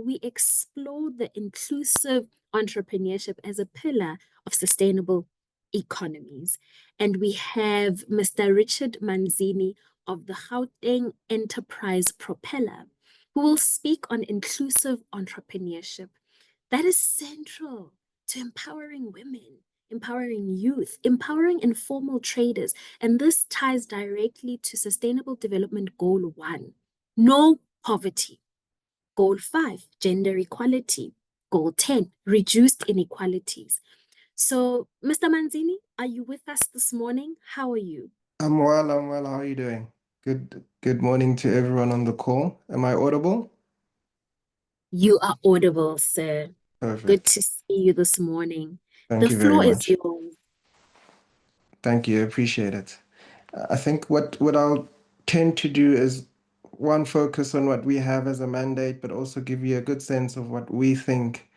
we explore the inclusive entrepreneurship as a pillar of sustainable economies. And we have Mr. Richard Manzini of the Gauteng Enterprise Propeller, who will speak on inclusive entrepreneurship that is central to empowering women, empowering youth, empowering informal traders. And this ties directly to Sustainable Development Goal 1, no poverty. Goal 5, gender equality. Goal 10, reduced inequalities. So, Mr. Manzini, are you with us this morning? How are you? I'm well, I'm well. How are you doing? Good morning to everyone on the call. Am I audible? You are audible, sir. Good Perfect. to see you this morning. Thank The you very floor is much. yours. Thank you. I appreciate it. I think what I'll tend to do is one, focus on what we have as a mandate, but also give you a good sense of what we think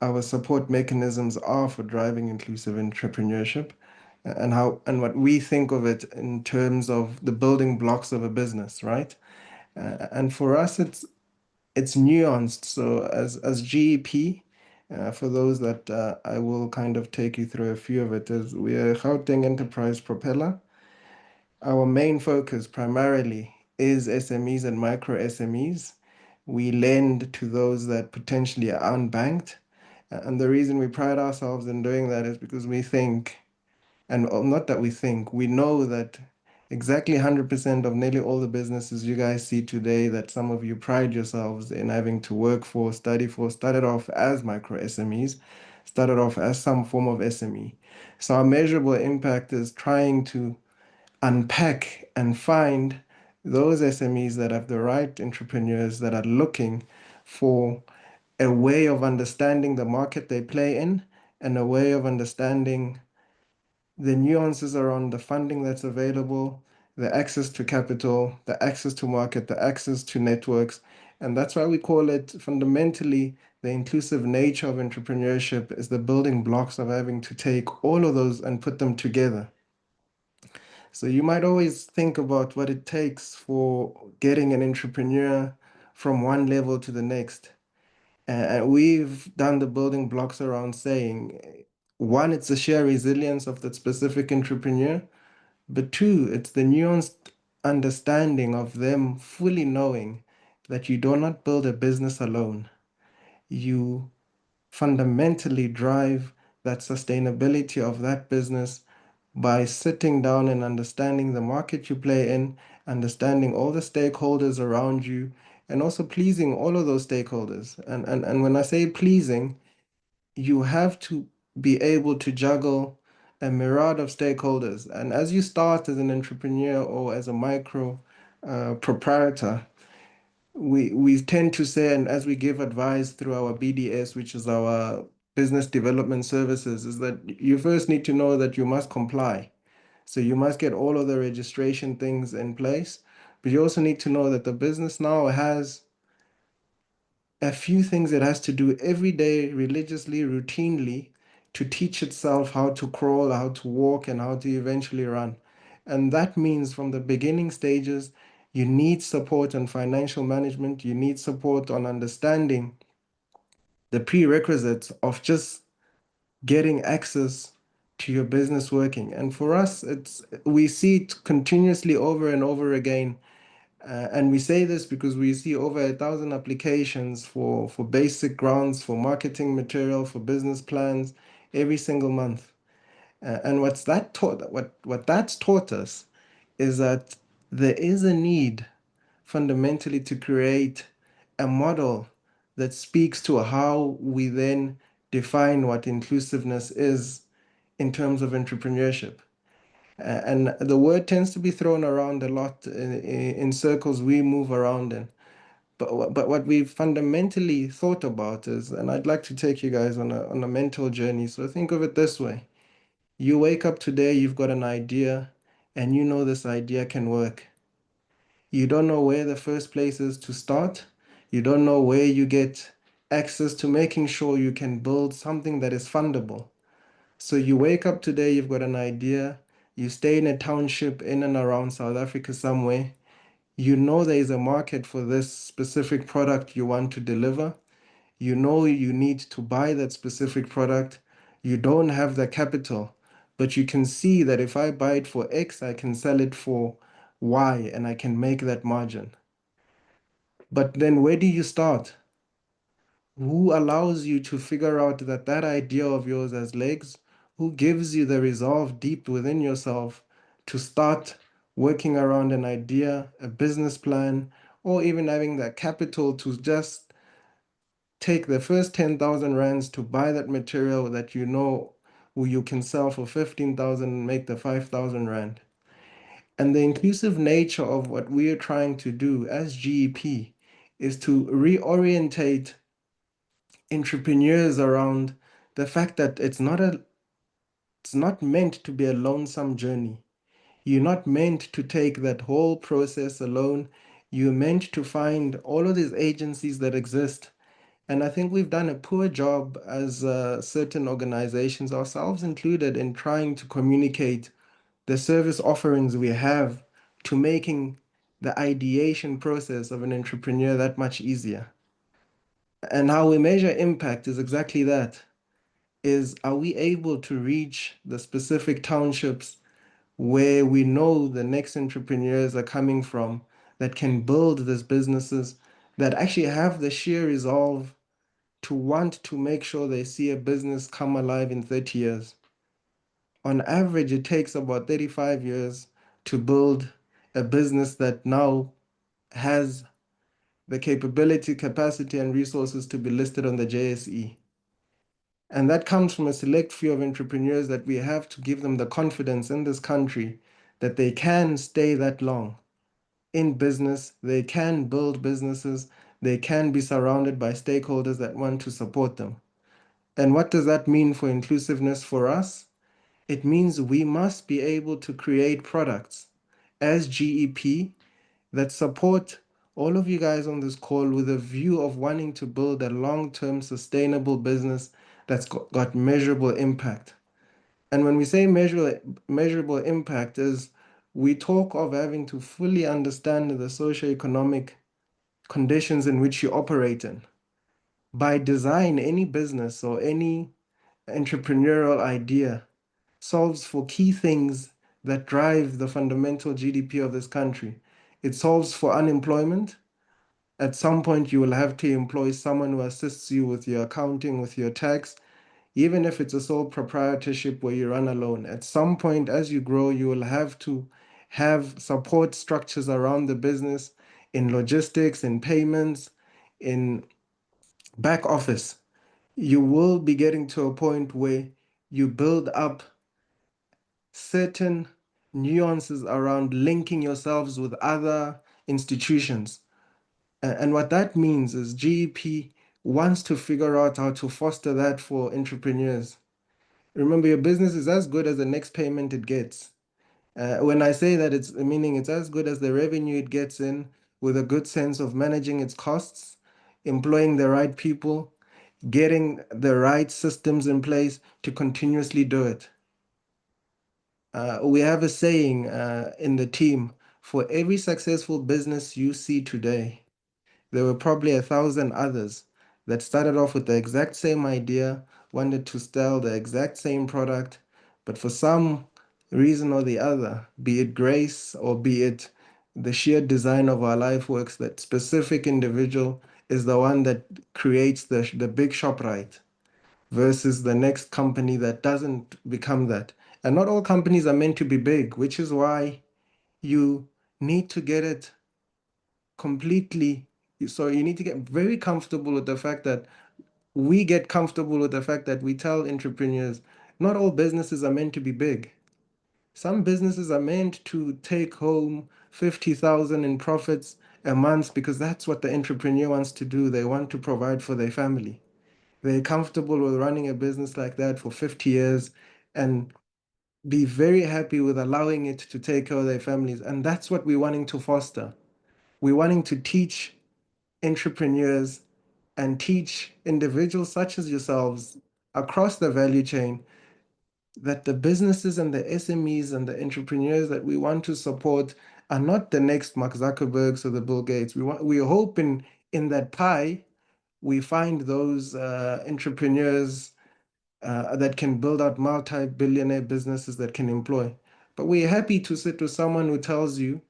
our support mechanisms are for driving inclusive entrepreneurship and how and what we think of it in terms of the building blocks of a business, right? And for us, it's nuanced. So as GEP, for those that I will kind of take you through a few of it, as we are Gauteng Enterprise Propeller. Our main focus primarily is SMEs and micro SMEs. We lend to those that potentially are unbanked. And the reason we pride ourselves in doing that is because we think, and not that we think, we know that exactly 100% of nearly all the businesses you guys see today that some of you pride yourselves in having to work for, study for, started off as micro SMEs, started off as some form of SME. So our measurable impact is trying to unpack and find those SMEs that have the right entrepreneurs that are looking for a way of understanding the market they play in and a way of understanding the nuances around the funding that's available, the access to capital, the access to market, the access to networks. And that's why we call it fundamentally the inclusive nature of entrepreneurship is the building blocks of having to take all of those and put them together. So you might always think about what it takes for getting an entrepreneur from one level to the next. And we've done the building blocks around saying, one, it's the sheer resilience of that specific entrepreneur, but two, it's the nuanced understanding of them fully knowing that you do not build a business alone. You fundamentally drive that sustainability of that business by sitting down and understanding the market you play in, understanding all the stakeholders around you, and also pleasing all of those stakeholders. And when I say pleasing, you have to be able to juggle a myriad of stakeholders. And as you start as an entrepreneur or as a micro proprietor, we tend to say, and as we give advice through our BDS, which is our business development services, is that you first need to know that you must comply. So you must get all of the registration things in place, but you also need to know that the business now has a few things it has to do every day, religiously, routinely, to teach itself how to crawl, how to walk, and how to eventually run. And that means from the beginning stages, you need support on financial management, you need support on understanding the prerequisites of just getting access to your business working. And for us, it's we see it continuously over and over again. And we say this because we see over 1,000 applications for basic grants, for marketing material, for business plans every single month. And what that's taught us is that there is a need fundamentally to create a model that speaks to how we then define what inclusiveness is in terms of entrepreneurship. And the word tends to be thrown around a lot in circles we move around in. But what we fundamentally thought about is, and I'd like to take you guys on a mental journey. So think of it this way. You wake up today, you've got an idea, and you know this idea can work. You don't know where the first place is to start. You don't know where you get access to making sure you can build something that is fundable. So you wake up today, you've got an idea, you stay in a township in and around South Africa somewhere. You know there is a market for this specific product you want to deliver. You know you need to buy that specific product. You don't have the capital, but you can see that if I buy it for X, I can sell it for Y and I can make that margin. But then where do you start? Who allows you to figure out that that idea of yours has legs? Who gives you the resolve deep within yourself to start working around an idea, a business plan, or even having the capital to just take the first 10,000 rands to buy that material that you know you can sell for 15,000 and make the 5,000 rand? And the inclusive nature of what we are trying to do as GEP is to reorientate entrepreneurs around the fact that it's not meant to be a lonesome journey. You're not meant to take that whole process alone. You're meant to find all of these agencies that exist. And I think we've done a poor job as certain organizations, ourselves included, in trying to communicate the service offerings we have to making the ideation process of an entrepreneur that much easier. And how we measure impact is exactly that. Is are we able to reach the specific townships where we know the next entrepreneurs are coming from that can build these businesses that actually have the sheer resolve to want to make sure they see a business come alive in 30 years. On average, it takes about 35 years to build a business that now has the capability, capacity, and resources to be listed on the JSE. And that comes from a select few of entrepreneurs that we have to give them the confidence in this country that they can stay that long in business, they can build businesses, they can be surrounded by stakeholders that want to support them. And what does that mean for inclusiveness for us? It means we must be able to create products as GEP that support all of you guys on this call with a view of wanting to build a long-term sustainable business that's got measurable impact. And when we say measurable impact is we talk of having to fully understand the socioeconomic conditions in which you operate in. By design, any business or any entrepreneurial idea solves for key things that drive the fundamental GDP of this country. It solves for unemployment. At some point, you will have to employ someone who assists you with your accounting, with your tax, even if it's a sole proprietorship where you run alone. At some point, as you grow, you will have to have support structures around the business in logistics, in payments, in back office. You will be getting to a point where you build up certain nuances around linking yourselves with other institutions. And what that means is GEP wants to figure out how to foster that for entrepreneurs. Remember, your business is as good as the next payment it gets. When I say that, it's meaning it's as good as the revenue it gets in with a good sense of managing its costs, employing the right people, getting the right systems in place to continuously do it. We have a saying in the team, for every successful business you see today, there were probably 1,000 others that started off with the exact same idea, wanted to sell the exact same product, but for some reason or the other, be it grace or be it the sheer design of our life works, that specific individual is the one that creates the big shop right versus the next company that doesn't become that. And not all companies are meant to be big, which is why you need to get it completely. So you need to get very comfortable with the fact that we get comfortable with the fact that we tell entrepreneurs not all businesses are meant to be big. Some businesses are meant to take home 50,000 in profits a month because that's what the entrepreneur wants to do. They want to provide for their family. They're comfortable with running a business like that for 50 years and be very happy with allowing it to take care of their families. And that's what we're wanting to foster. We're wanting to teach entrepreneurs and teach individuals such as yourselves across the value chain that the businesses and the SMEs and the entrepreneurs that we want to support are not the next Mark Zuckerbergs or the Bill Gates. We hope in that pie we find those entrepreneurs that can build out multi-billionaire businesses that can employ. But we're happy to sit with someone who tells you,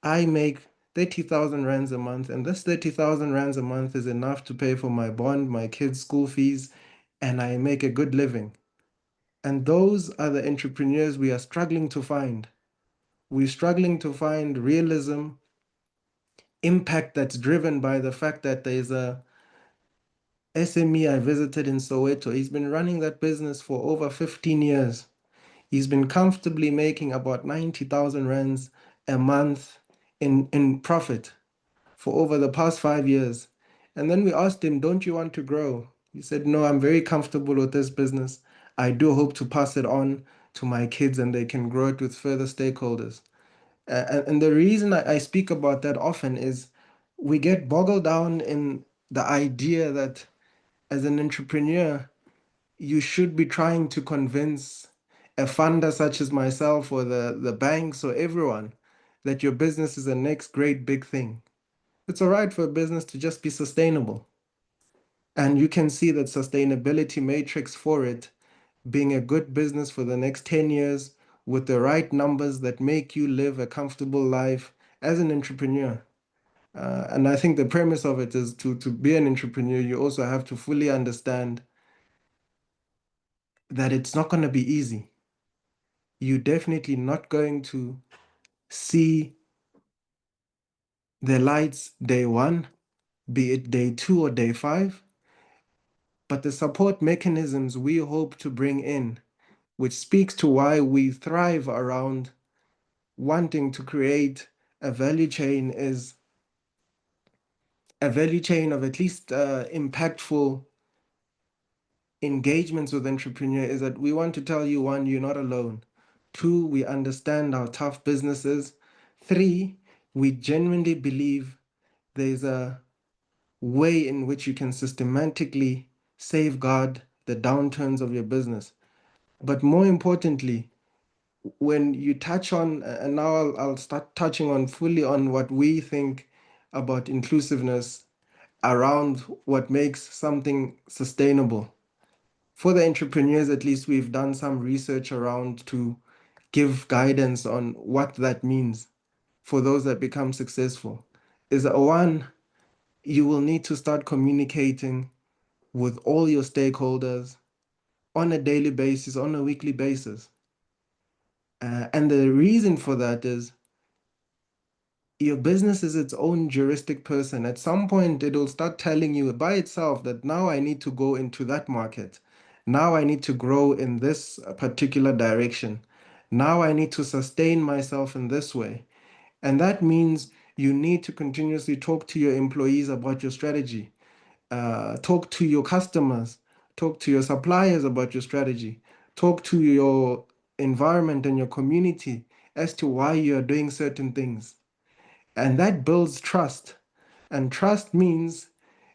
I make 30,000 rands a month, and this 30,000 rands a month is enough to pay for my bond, my kids' school fees, and I make a good living. And those are the entrepreneurs we are struggling to find. We're struggling to find realism, impact that's driven by the fact that there's a SME I visited in Soweto. He's been running that business for over 15 years. He's been comfortably making about 90,000 rands a month in profit for over the past 5 years. And then we asked him, don't you want to grow? He said, no, I'm very comfortable with this business. I do hope to pass it on to my kids and they can grow it with further stakeholders. And the reason I speak about that often is we get boggled down in the idea that as an entrepreneur, you should be trying to convince a funder such as myself or the banks or everyone that your business is the next great big thing. It's all right for a business to just be sustainable. And you can see that sustainability matrix for it being a good business for the next 10 years with the right numbers that make you live a comfortable life as an entrepreneur. And I think the premise of it is to be an entrepreneur, you also have to fully understand that it's not going to be easy. You're definitely not going to see the lights day one, be it day two or day five. But the support mechanisms we hope to bring in, which speaks to why we thrive around wanting to create a value chain, is a value chain of at least impactful engagements with entrepreneur, is that we want to tell you, one, you're not alone. Two, we understand how tough business is. Three, we genuinely believe there's a way in which you can systematically safeguard the downturns of your business. But more importantly, when you touch on, and now I'll start touching on fully on what we think about inclusiveness around what makes something sustainable. For the entrepreneurs, at least, we've done some research around to give guidance on what that means for those that become successful. Is that one, you will need to start communicating with all your stakeholders on a daily basis, on a weekly basis. And the reason for that is your business is its own juristic person. At some point, it'll start telling you by itself that now I need to go into that market. Now I need to grow in this particular direction. Now I need to sustain myself in this way. And that means you need to continuously talk to your employees about your strategy, talk to your customers, talk to your suppliers about your strategy, talk to your environment and your community as to why you are doing certain things. And that builds trust. And trust means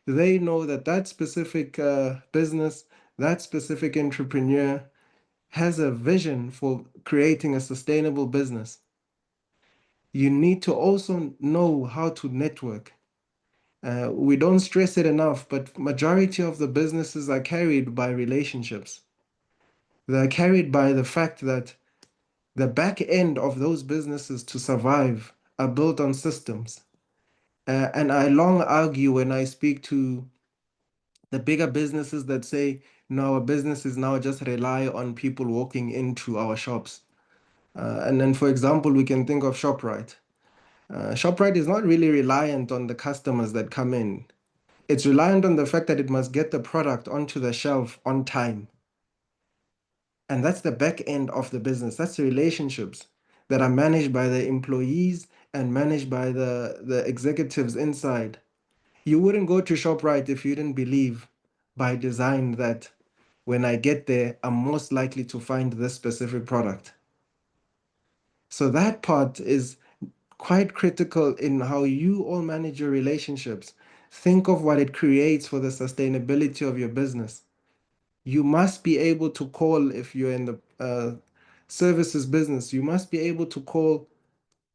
they know that that specific business, that specific entrepreneur has a vision for creating a sustainable business. You need to also know how to network. We don't stress it enough, but majority of the businesses are carried by relationships. They're carried by the fact that the back end of those businesses to survive are built on systems. And I long argue when I speak to the bigger businesses that say, no, our businesses now just rely on people walking into our shops. And then, for example, we can think of ShopRite. ShopRite is not really reliant on the customers that come in. It's reliant on the fact that it must get the product onto the shelf on time. And that's the back end of the business. That's the relationships that are managed by the employees and managed by the executives inside. You wouldn't go to ShopRite if you didn't believe by design that when I get there, I'm most likely to find this specific product. So that part is quite critical in how you all manage your relationships. Think of what it creates for the sustainability of your business. You must be able to call if you're in the services business. You must be able to call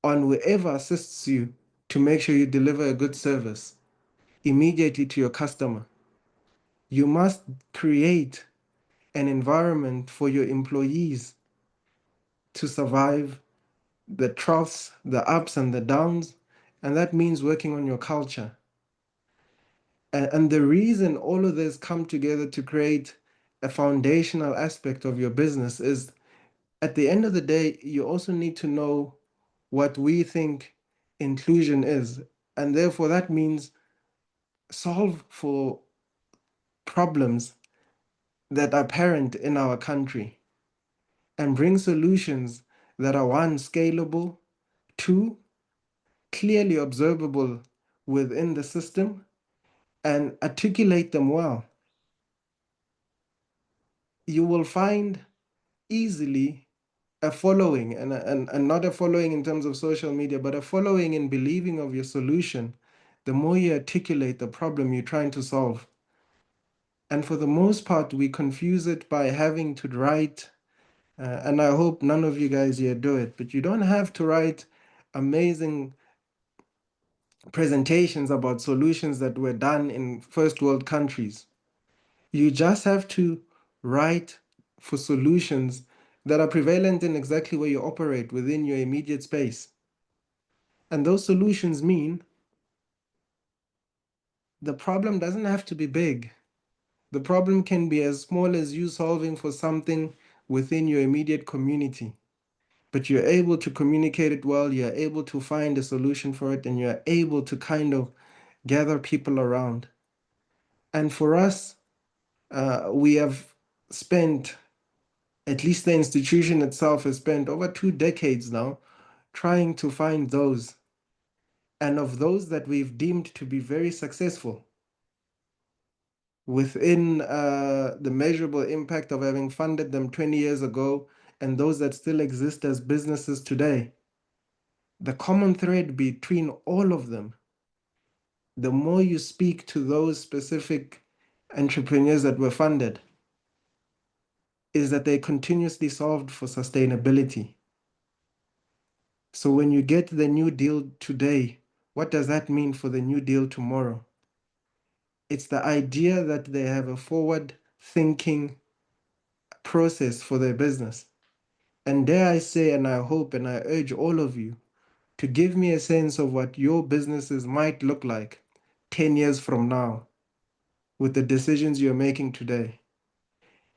on whoever assists you to make sure you deliver a good service immediately to your customer. You must create an environment for your employees to survive the troughs, the ups and the downs, and that means working on your culture. And the reason all of this come together to create a foundational aspect of your business is, at the end of the day, you also need to know what we think inclusion is. And therefore, that means solve for problems that are apparent in our country and bring solutions that are, one, scalable, two, clearly observable within the system, and articulate them well. You will find easily a following, and not a following in terms of social media, but a following in believing of your solution, the more you articulate the problem you're trying to solve. And for the most part, we confuse it by having to write, and I hope none of you guys here do it, but you don't have to write amazing presentations about solutions that were done in first world countries. You just have to write for solutions that are prevalent in exactly where you operate within your immediate space. And those solutions mean the problem doesn't have to be big. The problem can be as small as you solving for something within your immediate community. But you're able to communicate it well, you're able to find a solution for it, and you're able to kind of gather people around. And for us, we have spent, at least the institution itself has spent over 2 decades now trying to find those. And of those that we've deemed to be very successful within the measurable impact of having funded them 20 years ago, and those that still exist as businesses today, the common thread between all of them, the more you speak to those specific entrepreneurs that were funded, is that they continuously solved for sustainability. So when you get the New Deal today, what does that mean for the New Deal tomorrow? It's the idea that they have a forward thinking process for their business. And dare I say, and I hope and I urge all of you to give me a sense of what your businesses might look like 10 years from now with the decisions you're making today.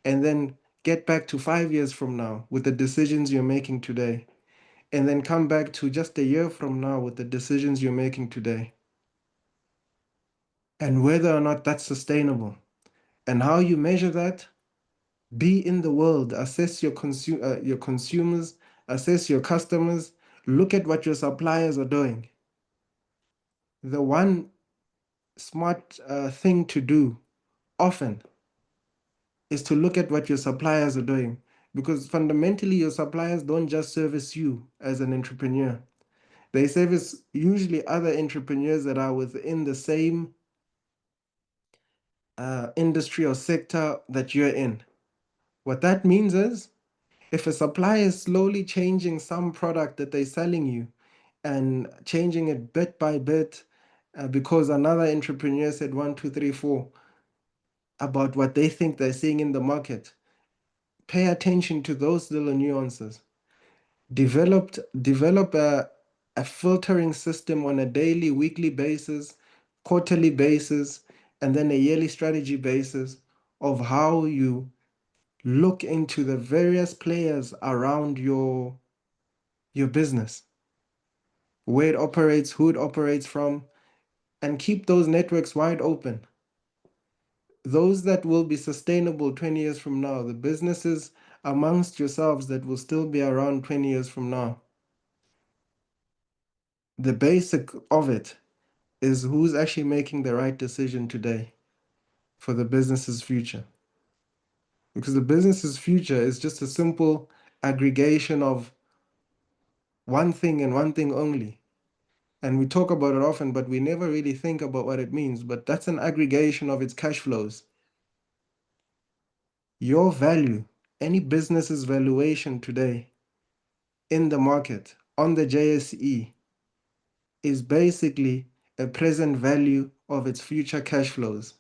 And then get back to 5 years from now with the decisions you're making today. And then come back to just a year from now with the decisions you're making today. And whether or not that's sustainable. And how you measure that, be in the world, assess your consumers, assess your customers, look at what your suppliers are doing. The one smart thing to do often is to look at what your suppliers are doing, because fundamentally your suppliers don't just service you as an entrepreneur. They service usually other entrepreneurs that are within the same industry or sector that you're in. What that means is, if a supplier is slowly changing some product that they're selling you and changing it bit by bit, because another entrepreneur said one, two, three, four about what they think they're seeing in the market, pay attention to those little nuances. Develop a filtering system on a daily, weekly basis, quarterly basis, and then a yearly strategy basis of how you look into the various players around your business, where it operates, who it operates from, and keep those networks wide open. Those that will be sustainable 20 years from now, the businesses amongst yourselves that will still be around 20 years from now. The basic of it is who's actually making the right decision today for the business's future. Because the business's future is just a simple aggregation of one thing and one thing only. And we talk about it often, but we never really think about what it means. But that's an aggregation of its cash flows. Your value, any business's valuation today in the market on the JSE, is basically a present value of its future cash flows.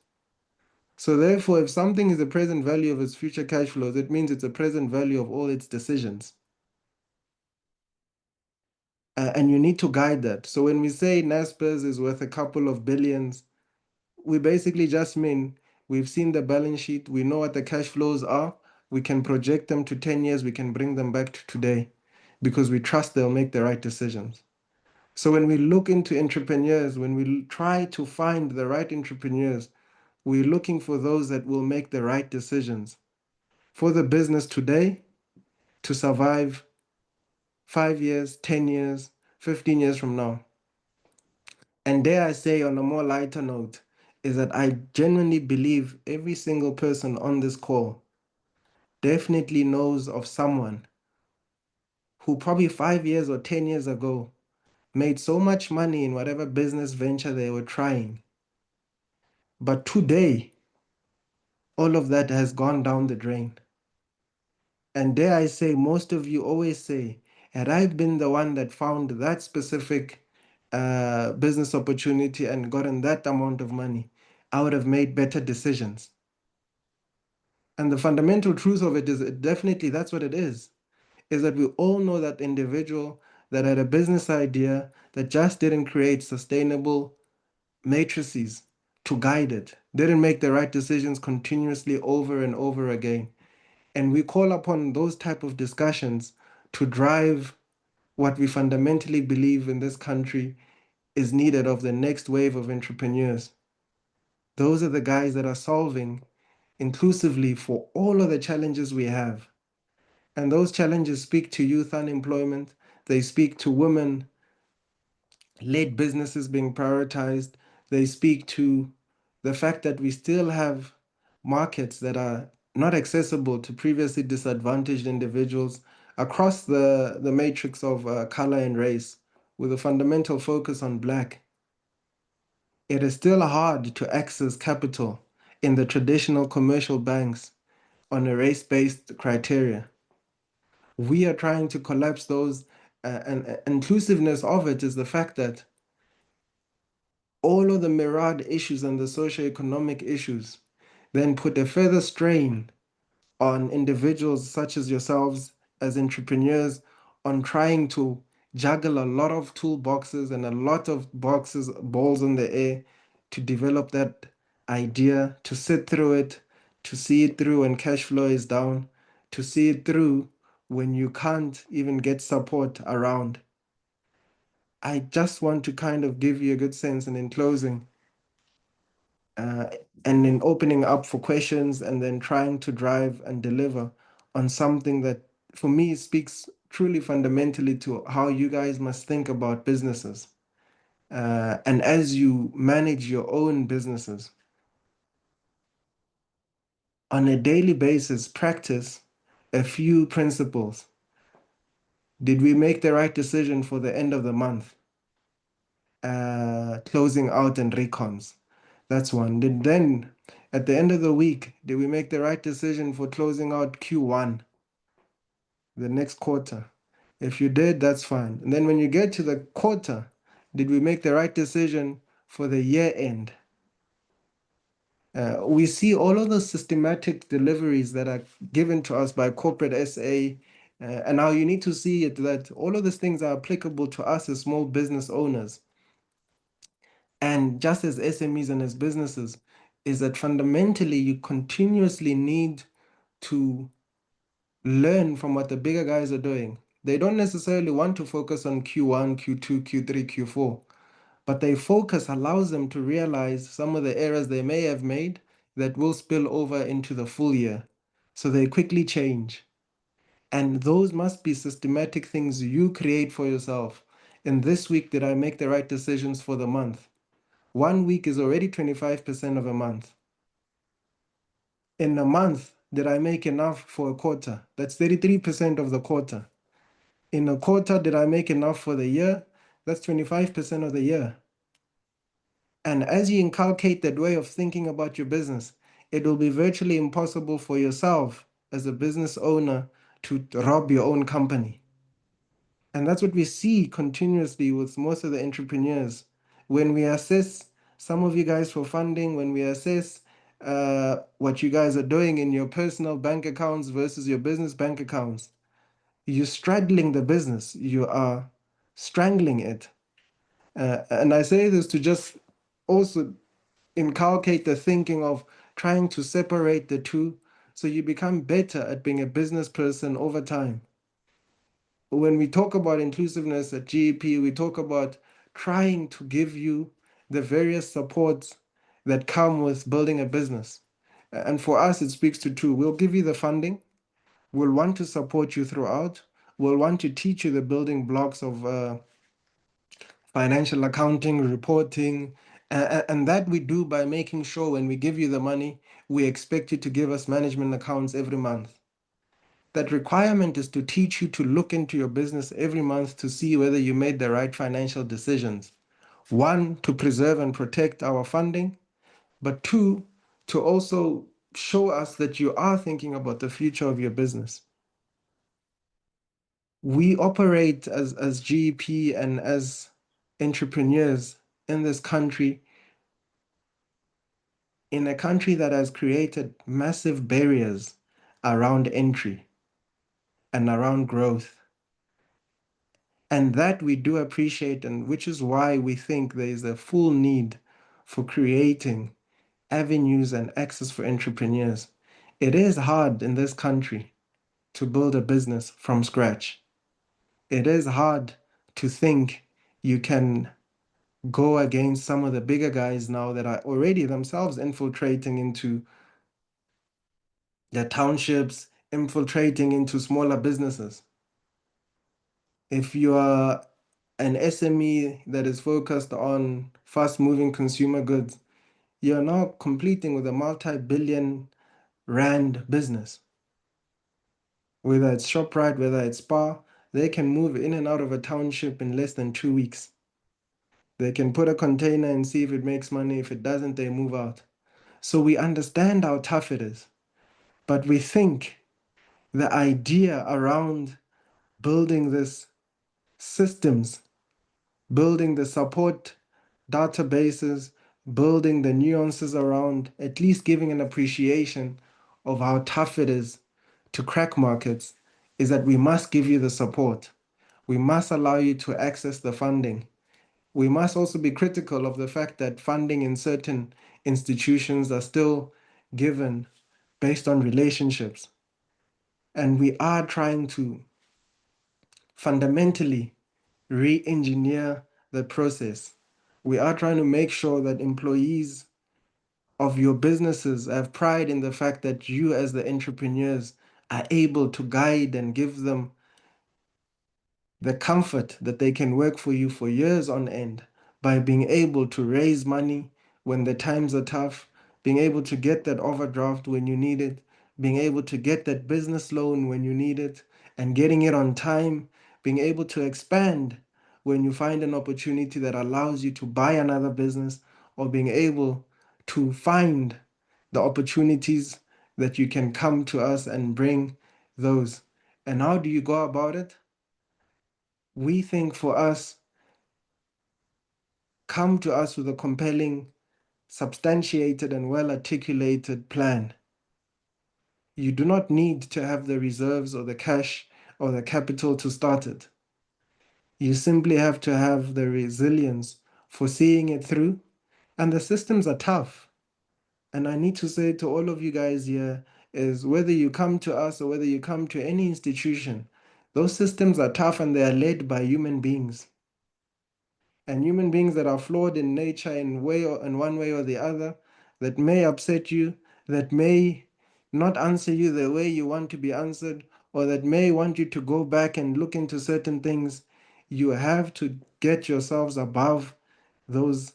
So therefore, if something is the present value of its future cash flows, it means it's a present value of all its decisions. And you need to guide that. So when we say Naspers is worth a couple of billions, we basically just mean we've seen the balance sheet, we know what the cash flows are, we can project them to 10 years, we can bring them back to today because we trust they'll make the right decisions. So when we look into entrepreneurs, when we try to find the right entrepreneurs, we're looking for those that will make the right decisions for the business today to survive 5 years, 10 years, 15 years from now. And dare I say, on a more lighter note, is that I genuinely believe every single person on this call definitely knows of someone who probably 5 years or 10 years ago made so much money in whatever business venture they were trying. But today, all of that has gone down the drain. And dare I say, most of you always say, had I been the one that found that specific business opportunity and gotten that amount of money, I would have made better decisions. And the fundamental truth of it is definitely that's what it is that we all know that individual that had a business idea that just didn't create sustainable matrices to guide it, didn't make the right decisions continuously over and over again. And we call upon those type of discussions to drive what we fundamentally believe in this country is needed of the next wave of entrepreneurs. Those are the guys that are solving inclusively for all of the challenges we have. And those challenges speak to youth unemployment, they speak to women led businesses being prioritized, they speak to the fact that we still have markets that are not accessible to previously disadvantaged individuals across the matrix of color and race, with a fundamental focus on Black. It is still hard to access capital in the traditional commercial banks on a race-based criteria. We are trying to collapse those, and inclusiveness of it is the fact that all of the myriad issues and the socioeconomic issues then put a further strain on individuals such as yourselves as entrepreneurs on trying to juggle a lot of toolboxes and a lot of boxes, balls in the air to develop that idea, to sit through it, to see it through when cash flow is down, to see it through when you can't even get support around. I just want to kind of give you a good sense, and in closing, uh, and in opening up for questions and then trying to drive and deliver on something that for me speaks truly fundamentally to how you guys must think about businesses. And as you manage your own businesses on a daily basis, practice a few principles. Did we make the right decision for the end of the month? Closing out and recons. That's one. Then at the end of the week, did we make the right decision for closing out Q1, the next quarter? If you did, that's fine. And then when you get to the quarter, did we make the right decision for the year end? We see all of the systematic deliveries that are given to us by corporate SA, and now you need to see it that all of these things are applicable to us as small business owners. And just as SMEs and as businesses, is that fundamentally you continuously need to learn from what the bigger guys are doing. They don't necessarily want to focus on Q1, Q2, Q3, Q4, but their focus allows them to realize some of the errors they may have made that will spill over into the full year. So they quickly change. And those must be systematic things you create for yourself. In this week, did I make the right decisions for the month? 1 week is already 25% of a month. In a month, did I make enough for a quarter? That's 33% of the quarter. In a quarter, did I make enough for the year? That's 25% of the year. And as you inculcate that way of thinking about your business, it will be virtually impossible for yourself as a business owner to rob your own company. And that's what we see continuously with most of the entrepreneurs. When we assess some of you guys for funding, when we assess what you guys are doing in your personal bank accounts versus your business bank accounts. You're straddling the business, you are strangling it. And I say this to just also inculcate the thinking of trying to separate the two so you become better at being a business person over time. When we talk about inclusiveness at GEP, we talk about trying to give you the various supports that come with building a business. And for us, it speaks to two. We'll give you the funding, we'll want to support you throughout, we'll want to teach you the building blocks of financial accounting, reporting, and that we do by making sure when we give you the money, we expect you to give us management accounts every month. That requirement is to teach you to look into your business every month to see whether you made the right financial decisions. One, to preserve and protect our funding, but two, to also show us that you are thinking about the future of your business. We operate as GEP and as entrepreneurs in this country, in a country that has created massive barriers around entry and around growth. And that we do appreciate, and which is why we think there is a full need for creating avenues and access for entrepreneurs. It is hard in this country to build a business from scratch. It is hard to think you can go against some of the bigger guys now that are already themselves infiltrating into the townships, infiltrating into smaller businesses. If you are an SME that is focused on fast moving consumer goods, you're now competing with a multi-billion rand business. Whether it's ShopRite, whether it's Spar, they can move in and out of a township in less than 2 weeks. They can put a container and see if it makes money. If it doesn't, they move out. So we understand how tough it is. But we think the idea around building this systems, building the support databases, building the nuances around, at least giving an appreciation of how tough it is to crack markets, is that we must give you the support. We must allow you to access the funding. We must also be critical of the fact that funding in certain institutions are still given based on relationships. And we are trying to fundamentally re-engineer the process. We are trying to make sure that employees of your businesses have pride in the fact that you as the entrepreneurs are able to guide and give them the comfort that they can work for you for years on end by being able to raise money when the times are tough, being able to get that overdraft when you need it, being able to get that business loan when you need it, and getting it on time, being able to expand when you find an opportunity that allows you to buy another business, or being able to find the opportunities that you can come to us and bring those. And how do you go about it? We think for us, come to us with a compelling, substantiated, and well articulated plan. You do not need to have the reserves or the cash or the capital to start it. You simply have to have the resilience for seeing it through. And the systems are tough. And I need to say to all of you guys here is whether you come to us or whether you come to any institution, those systems are tough and they are led by human beings. And human beings that are flawed in nature in one way or the other, that may upset you, that may not answer you the way you want to be answered, or that may want you to go back and look into certain things. You have to get yourselves above those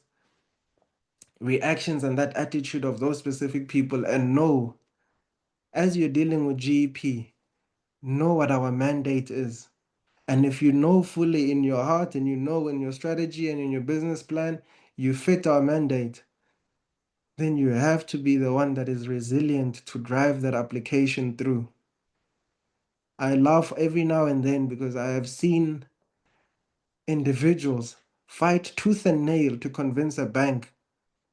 reactions and that attitude of those specific people and know, as you're dealing with GEP, know what our mandate is. And if you know fully in your heart and you know in your strategy and in your business plan, you fit our mandate, then you have to be the one that is resilient to drive that application through. I laugh every now and then because I have seen individuals fight tooth and nail to convince a bank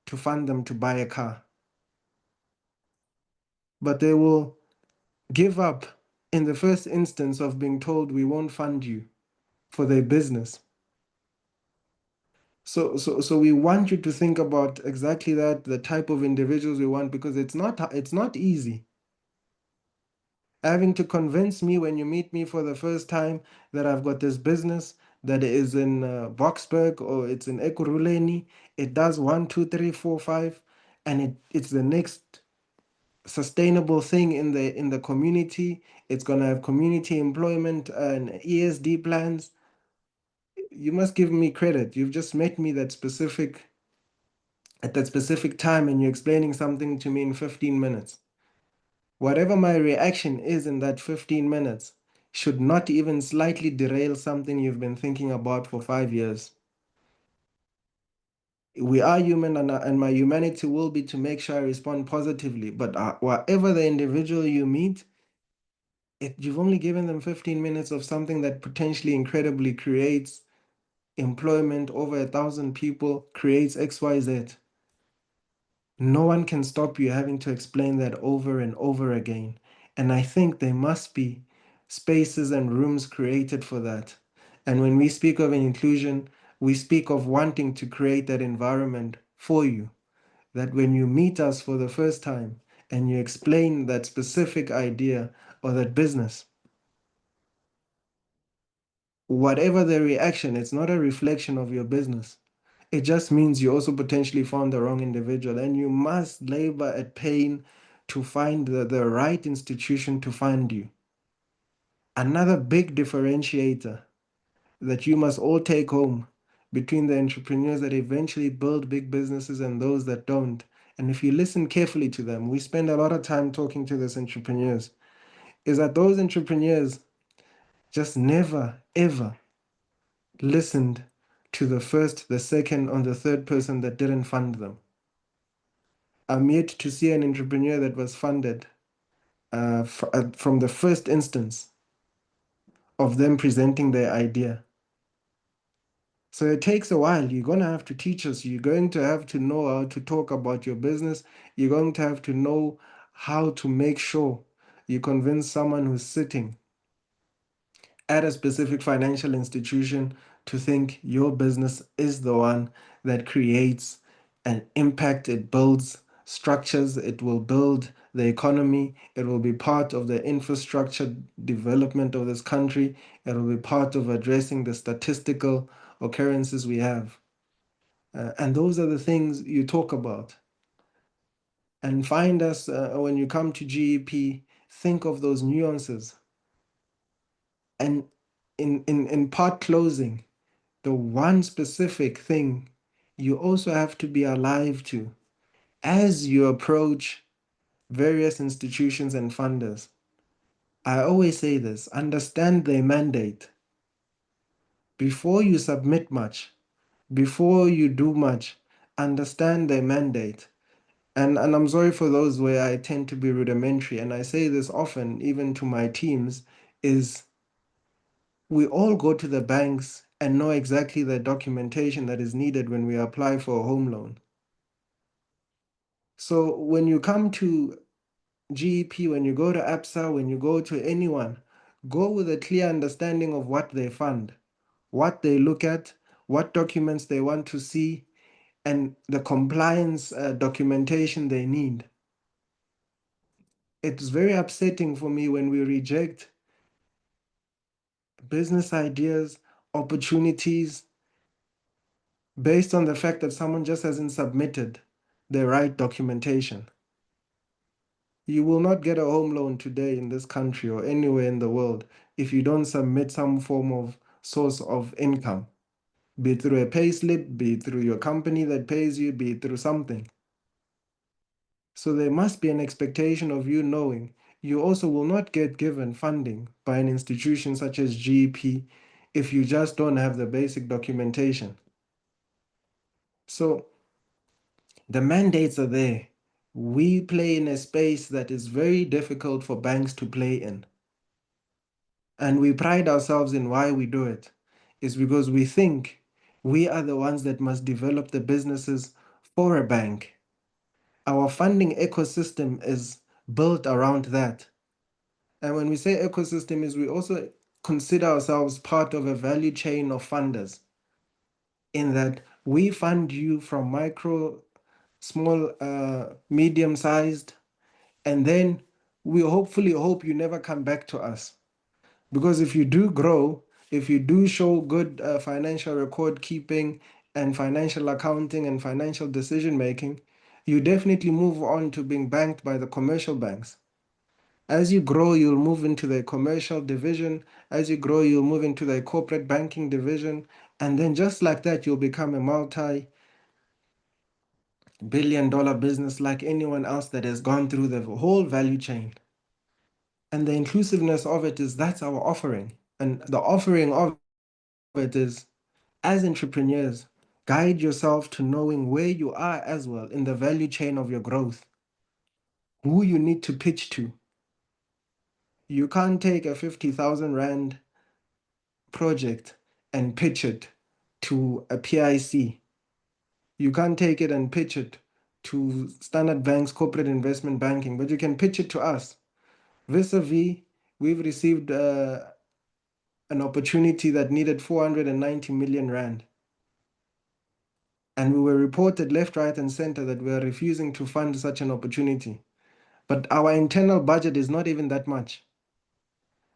to fund them to buy a car. but they will give up in the first instance of being told we won't fund you for their business. So we want you to think about exactly that, the type of individuals we want, because it's not easy. Having to convince me when you meet me for the first time that I've got this business that is in Boksburg or it's in Ekurhuleni, it does one, two, three, four, five, and it's the next sustainable thing in the community. It's gonna have community employment and ESD plans. You must give me credit. You've just met me at that specific time and you're explaining something to me in 15 minutes. Whatever my reaction is in that 15 minutes should not even slightly derail something you've been thinking about for 5 years. We are human, and my humanity will be to make sure I respond positively. But whatever the individual you meet, you've only given them 15 minutes of something that potentially incredibly creates employment over 1,000 people, creates XYZ. No one can stop you having to explain that over and over again. And I think there must be spaces and rooms created for that. And when we speak of an inclusion, we speak of wanting to create that environment for you. That when you meet us for the first time and you explain that specific idea or that business, whatever the reaction, it's not a reflection of your business. It just means you also potentially found the wrong individual, and you must labor at pain to find the right institution to fund you. Another big differentiator that you must all take home between the entrepreneurs that eventually build big businesses and those that don't. And if you listen carefully to them, we spend a lot of time talking to these entrepreneurs, is that those entrepreneurs just never, ever listened to the first, the second, or the third person that didn't fund them. I'm yet to see an entrepreneur that was funded from the first instance of them presenting their idea. So it takes a while. You're going to have to teach us. You're going to have to know how to talk about your business. You're going to have to know how to make sure you convince someone who's sitting at a specific financial institution to think your business is the one that creates an impact. It builds structures, it will build the economy, it will be part of the infrastructure development of this country, it will be part of addressing the statistical occurrences we have. And those are the things you talk about. And find us when you come to GEP, think of those nuances. And in part closing, the one specific thing you also have to be alive to as you approach various institutions and funders. I always say this, understand their mandate. Before you submit much, before you do much, understand their mandate. And I'm sorry for those where I tend to be rudimentary, and I say this often, even to my teams, is we all go to the banks and know exactly the documentation that is needed when we apply for a home loan. So when you come to GEP, when you go to APSA, when you go to anyone, go with a clear understanding of what they fund, what they look at, what documents they want to see, and the compliance documentation they need. It's very upsetting for me when we reject business ideas, opportunities, based on the fact that someone just hasn't submitted the right documentation. You will not get a home loan today in this country or anywhere in the world if you don't submit some form of source of income, be it through a pay slip, be it through your company that pays you, be it through something. So there must be an expectation of you knowing you also will not get given funding by an institution such as GEP if you just don't have the basic documentation. So the mandates are there. We play in a space that is very difficult for banks to play in. And we pride ourselves in why we do it. Is because we think we are the ones that must develop the businesses for a bank. Our funding ecosystem is built around that. And when we say ecosystem, is we also consider ourselves part of a value chain of funders, in that we fund you from micro, small, medium sized, and then we hopefully hope you never come back to us. Because if you do grow, if you do show good financial record keeping and financial accounting and financial decision making, you definitely move on to being banked by the commercial banks. As you grow, you'll move into the commercial division. As you grow, you'll move into the corporate banking division. And then just like that, you'll become a multi-billion-dollar business like anyone else that has gone through the whole value chain. And the inclusiveness of it is that's our offering. And the offering of it is, as entrepreneurs, guide yourself to knowing where you are as well in the value chain of your growth, who you need to pitch to. You can't take a 50,000 Rand project and pitch it to a PIC. You can't take it and pitch it to Standard Bank's corporate investment banking, but you can pitch it to us. Vis-a-vis, we've received an opportunity that needed 490 million Rand. And we were reported left, right, and center that we are refusing to fund such an opportunity. But our internal budget is not even that much.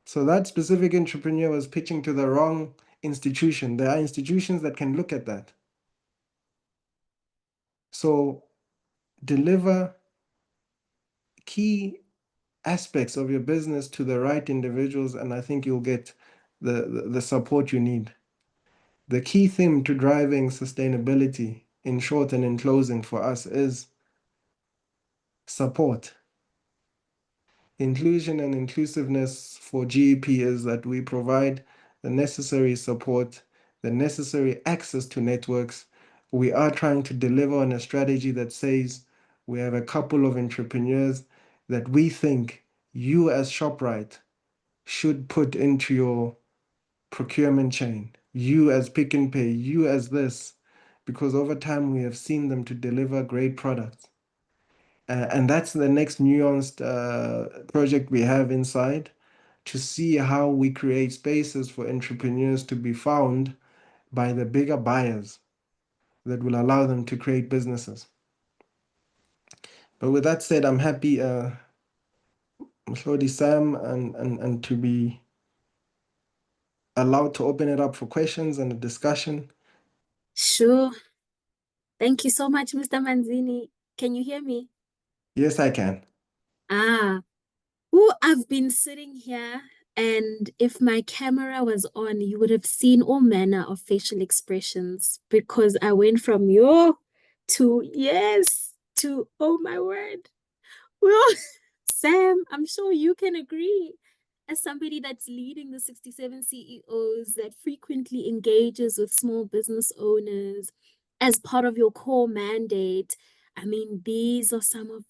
So that specific entrepreneur was pitching to the wrong institution. There are institutions that can look at that. So deliver key aspects of your business to the right individuals, and I think you'll get the support you need. The key theme to driving sustainability, in short and in closing, for us is support. Inclusion and inclusiveness for GEP is that we provide the necessary support, the necessary access to networks. We are trying to deliver on a strategy that says we have a couple of entrepreneurs that we think you as ShopRite should put into your procurement chain, you as Pick and Pay, you as this, because over time we have seen them to deliver great products. And that's the next nuanced project we have inside, to see how we create spaces for entrepreneurs to be found by the bigger buyers that will allow them to create businesses. But with that said, I'm happy, Mhlodi Sam, and to be allowed to open it up for questions and a discussion. Sure. Thank you so much, Mr. Manzini. Can you hear me? Yes, I can. Ah, oh, I've been sitting here, and if my camera was on, you would have seen all manner of facial expressions because I went from yo to yes to oh my word. Well, Sam, I'm sure you can agree. As somebody that's leading the 67 CEOs that frequently engages with small business owners as part of your core mandate, I mean, these are some of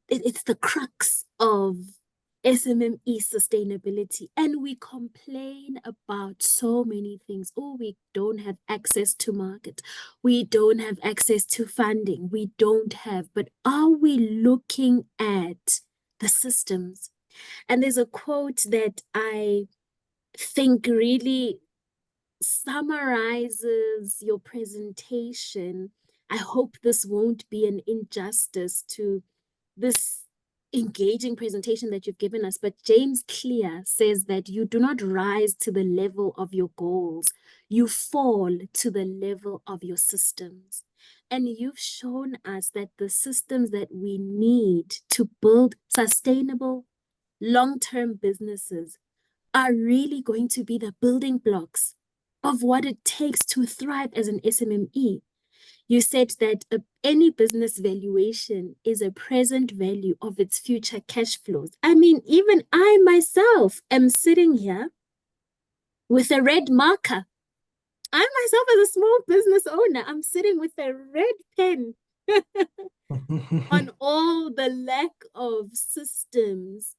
it's the crux of SMME sustainability. And we complain about so many things. Oh, we don't have access to market. We don't have access to funding. We don't have. But are we looking at the systems? And there's a quote that I think really summarizes your presentation. I hope this won't be an injustice to this engaging presentation that you've given us. But James Clear says that you do not rise to the level of your goals, you fall to the level of your systems. And you've shown us that the systems that we need to build sustainable long-term businesses are really going to be the building blocks of what it takes to thrive as an SMME. You said that any business valuation is a present value of its future cash flows. I mean, even I myself am sitting here with a red marker. I myself, as a small business owner, I'm sitting with a red pen on all the lack of systems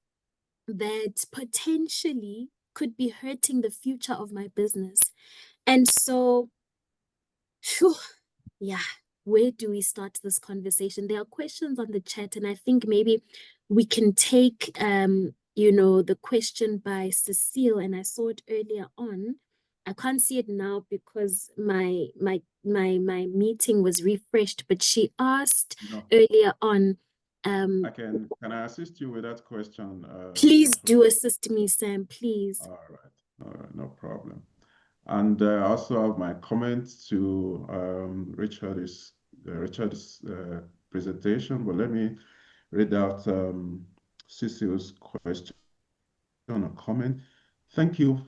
that potentially could be hurting the future of my business. And so, phew, yeah, where do we start this conversation? There are questions on the chat, and I think maybe we can take the question by Cecile, and I saw it earlier on. I can't see it now because my meeting was refreshed, but she asked No, earlier on, can I assist you with that question, please do Afua? assist me, Sam, please. All right, no problem. And I also have my comments to Richard's presentation, but let me read out Cecile's question or comment. Thank you.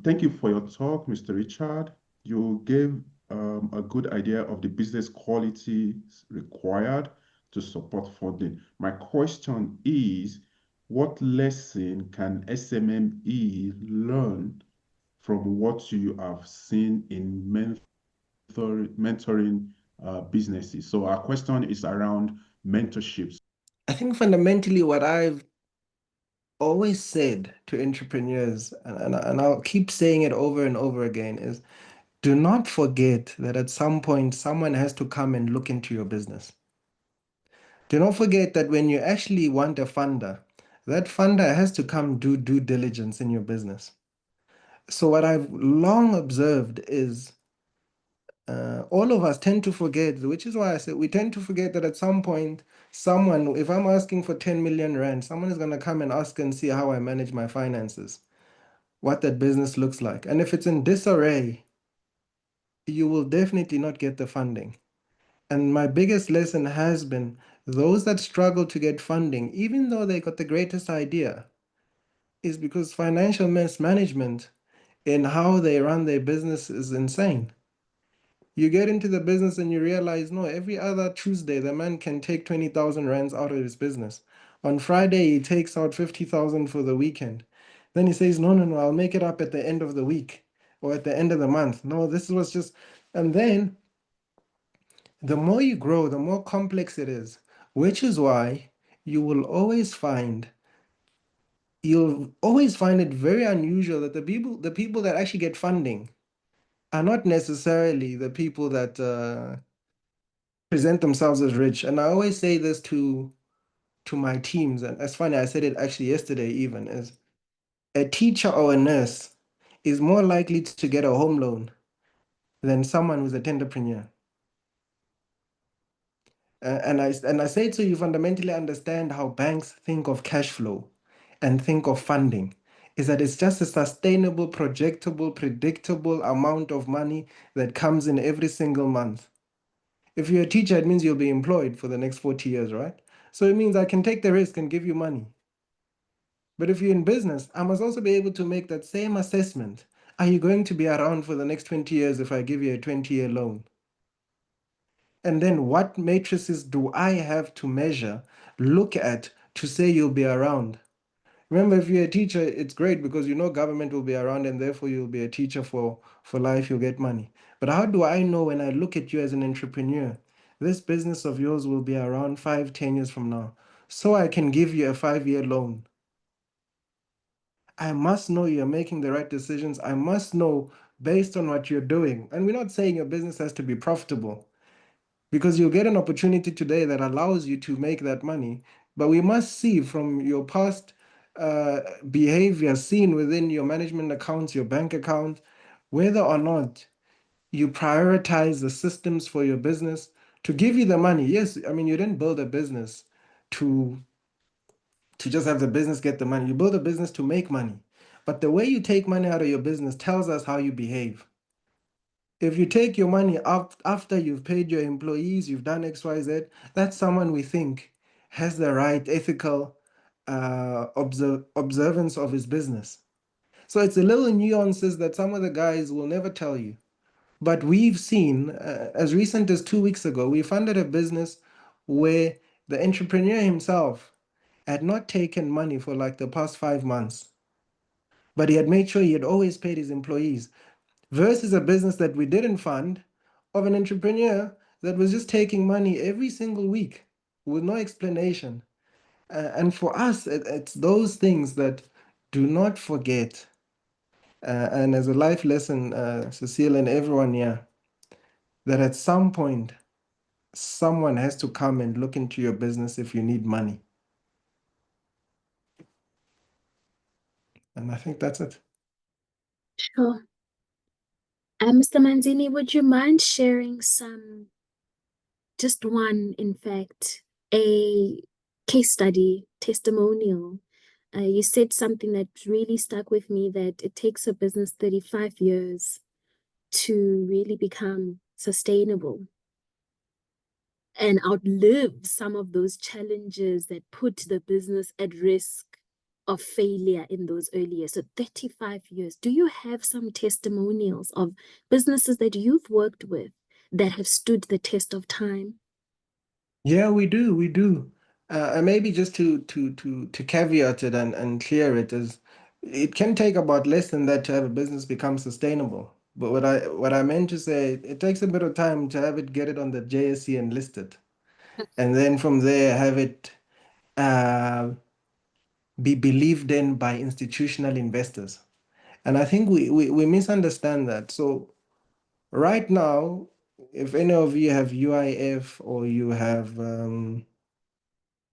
Thank you for your talk, Mr. Richard. You gave a good idea of the business qualities required to support funding. My question is, what lesson can SMME learn from what you have seen in mentoring businesses? So our question is around mentorships. I think fundamentally what I've always said to entrepreneurs, and I'll keep saying it over and over again, is do not forget that at some point someone has to come and look into your business. Do not forget that when you actually want a funder, that funder has to come do due diligence in your business. So what I've long observed is all of us tend to forget, which is why I said we tend to forget that at some point, someone, if I'm asking for 10 million rand, someone is going to come and ask and see how I manage my finances, what that business looks like. And if it's in disarray, you will definitely not get the funding. And my biggest lesson has been those that struggle to get funding, even though they got the greatest idea, is because financial mismanagement in how they run their business is insane. You get into the business and you realize, no, every other Tuesday, the man can take 20,000 rands out of his business. On Friday, he takes out 50,000 for the weekend. Then he says, no, no, no, I'll make it up at the end of the week or at the end of the month. No, this was just, and then the more you grow, the more complex it is, which is why you will always find you'll always find it very unusual that the people that actually get funding are not necessarily the people that present themselves as rich. And I always say this to my teams, and it's funny, I said it actually yesterday even, is a teacher or a nurse is more likely to get a home loan than someone who's a entrepreneur. And I say to you, fundamentally understand how banks think of cash flow and think of funding is that it's just a sustainable, projectable, predictable amount of money that comes in every single month. If you're a teacher, it means you'll be employed for the next 40 years, right? So it means I can take the risk and give you money. But if you're in business, I must also be able to make that same assessment. Are you going to be around for the next 20 years if I give you a 20-year loan? And then what matrices do I have to measure, look at to say you'll be around? Remember, if you're a teacher, it's great because you know government will be around and therefore you'll be a teacher for life, you'll get money. But how do I know when I look at you as an entrepreneur, this business of yours will be around 5, 10 years from now? So I can give you a 5-year loan. I must know you're making the right decisions. I must know based on what you're doing. And we're not saying your business has to be profitable, because you'll get an opportunity today that allows you to make that money. But we must see from your past behavior seen within your management accounts, your bank account, whether or not you prioritize the systems for your business to give you the money. Yes, I mean, you didn't build a business to just have the business get the money. You build a business to make money. But the way you take money out of your business tells us how you behave. If you take your money up after you've paid your employees, you've done XYZ, that's someone we think has the right ethical observance of his business. So it's a little nuances that some of the guys will never tell you. But we've seen, as recent as 2 weeks ago, we funded a business where the entrepreneur himself had not taken money for like the past 5 months, but he had made sure he had always paid his employees, versus a business that we didn't fund of an entrepreneur that was just taking money every single week with no explanation. And for us, it's those things that do not forget. And as a life lesson, Cecile and everyone here, that at some point someone has to come and look into your business if you need money. And I think that's it. Sure. Mr. Manzini, would you mind sharing just one, in fact, a case study, testimonial? You said something that really stuck with me, that it takes a business 35 years to really become sustainable and outlive some of those challenges that put the business at risk of failure in those early years. So 35 years. Do you have some testimonials of businesses that you've worked with that have stood the test of time? Yeah, we do. We do. And maybe just to caveat it and clear it is, it can take about less than that to have a business become sustainable. But what I meant to say, it takes a bit of time to have it get it on the JSE and list it, and then from there have it uh, be believed in by institutional investors. And I think we misunderstand that. So right now, if any of you have UIF or you have